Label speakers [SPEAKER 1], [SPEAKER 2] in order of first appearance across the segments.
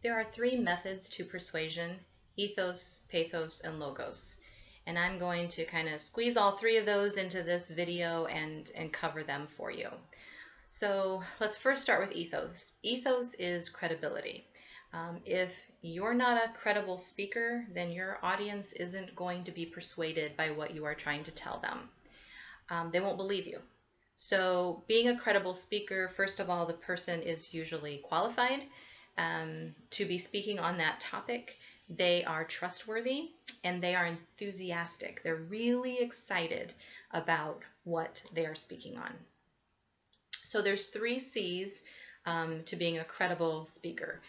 [SPEAKER 1] There are three methods to persuasion: ethos, pathos, and logos. And I'm going to kind of squeeze all three of those into this video and cover them for you. So let's first start with ethos. Ethos is credibility. If you're not a credible speaker, then your audience isn't going to be persuaded by what you are trying to tell them. They won't believe you. So being a credible speaker, first of all, the person is usually qualified to be speaking on that topic. They are trustworthy and they are enthusiastic. They're really excited about what they are speaking on. So there's 3 C's to being a credible speaker.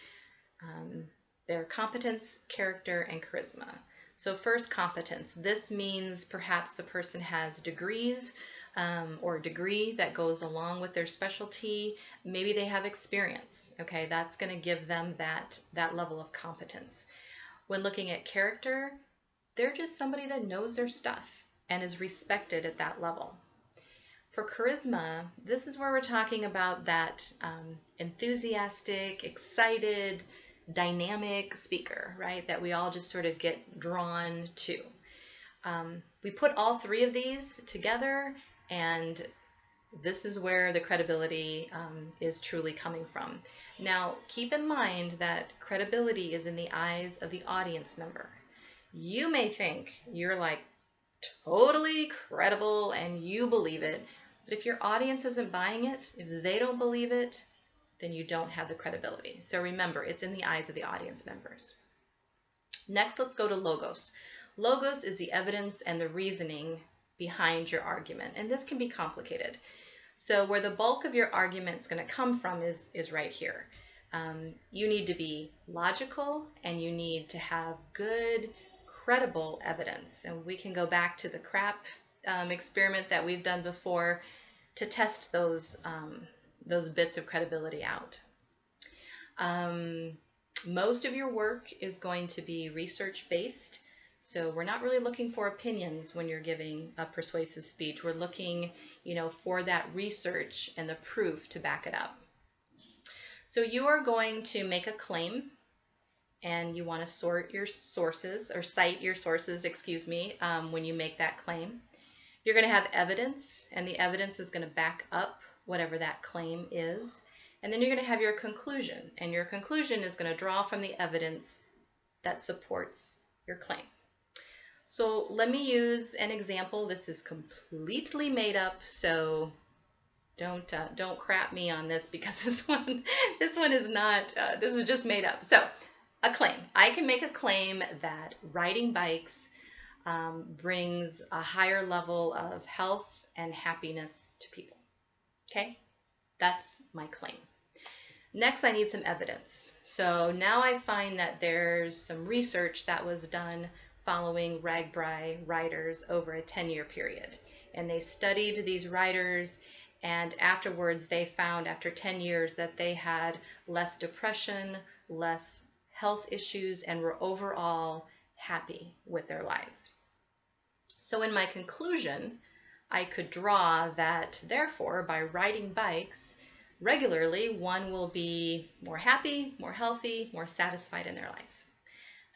[SPEAKER 1] They're competence, character, and charisma. So first, competence. This means perhaps the person has degrees or a degree that goes along with their specialty. Maybe they have experience. Okay, that's going to give them that level of competence. When looking at character, they're just somebody that knows their stuff and is respected at that level. For charisma, this is where we're talking about that enthusiastic, excited, dynamic speaker, right? That we all just sort of get drawn to. We put all 3 of these together, and this is where the credibility is truly coming from. Now, keep in mind that credibility is in the eyes of the audience member. You may think you're like totally credible and you believe it, but if your audience isn't buying it, if they don't believe it, then you don't have the credibility. So remember, it's in the eyes of the audience members. Next, let's go to logos. Logos is the evidence and the reasoning behind your argument, and this can be complicated. So where the bulk of your argument is going to come from is right here. You need to be logical and you need to have good, credible evidence. And we can go back to the CRAP experiment that we've done before to test those bits of credibility out. Most of your work is going to be research-based. So we're not really looking for opinions when you're giving a persuasive speech. We're looking, for that research and the proof to back it up. So you are going to make a claim, and you want to sort your sources, or cite your sources, when you make that claim. You're going to have evidence, and the evidence is going to back up whatever that claim is. And then you're going to have your conclusion, and your conclusion is going to draw from the evidence that supports your claim. So let me use an example. This is completely made up, so don't crap me on this, because this one is not. This is just made up. So a claim. I can make a claim that riding bikes brings a higher level of health and happiness to people. Okay, that's my claim. Next, I need some evidence. So now I find that there's some research that was done following RAGBRAI riders over a 10-year period. And they studied these riders, and afterwards they found after 10 years that they had less depression, less health issues, and were overall happy with their lives. So in my conclusion, I could draw that, therefore, by riding bikes regularly, one will be more happy, more healthy, more satisfied in their life.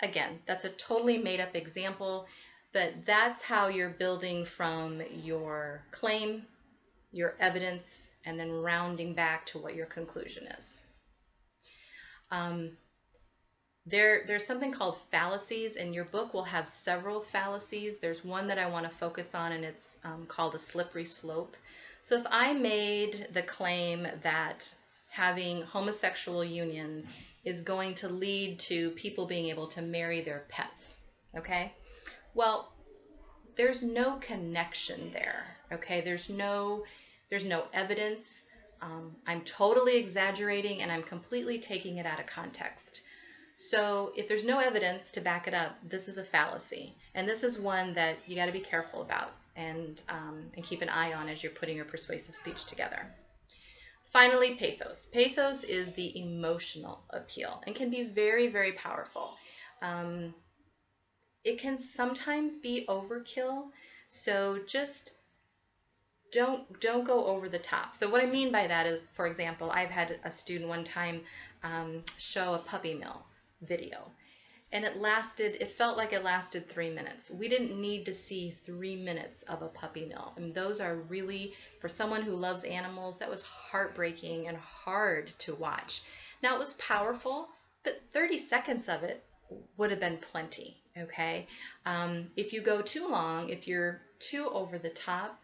[SPEAKER 1] Again, that's a totally made up example, but that's how you're building from your claim, your evidence, and then rounding back to what your conclusion is. There's something called fallacies, and your book will have several fallacies. There's one that I want to focus on, and it's called a slippery slope. So if I made the claim that having homosexual unions is going to lead to people being able to marry their pets, okay? Well, there's no connection there, okay? There's no evidence. I'm totally exaggerating, and I'm completely taking it out of context. So if there's no evidence to back it up, this is a fallacy. And this is one that you got to be careful about and keep an eye on as you're putting your persuasive speech together. Finally, pathos. Pathos is the emotional appeal and can be very, very powerful. It can sometimes be overkill, so just don't go over the top. So what I mean by that is, for example, I've had a student one time show a puppy mill video, and it felt like it lasted 3 minutes. We didn't need to see 3 minutes of a puppy mill. I mean, those are really, for someone who loves animals, that was heartbreaking and hard to watch. Now, it was powerful, but 30 seconds of it would have been plenty, okay? If you go too long, if you're too over the top,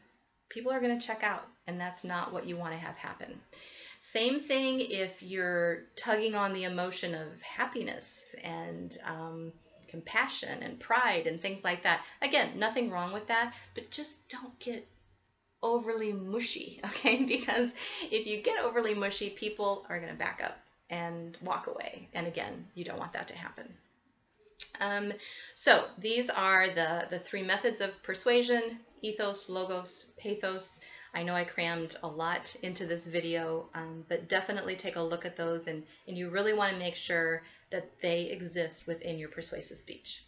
[SPEAKER 1] people are going to check out, and that's not what you want to have happen. Same thing if you're tugging on the emotion of happiness and compassion and pride and things like that. Again, nothing wrong with that, but just don't get overly mushy, okay? Because if you get overly mushy, people are going to back up and walk away. And again, you don't want that to happen. So these are the three methods of persuasion: ethos, logos, pathos. I know I crammed a lot into this video, but definitely take a look at those, and you really want to make sure that they exist within your persuasive speech.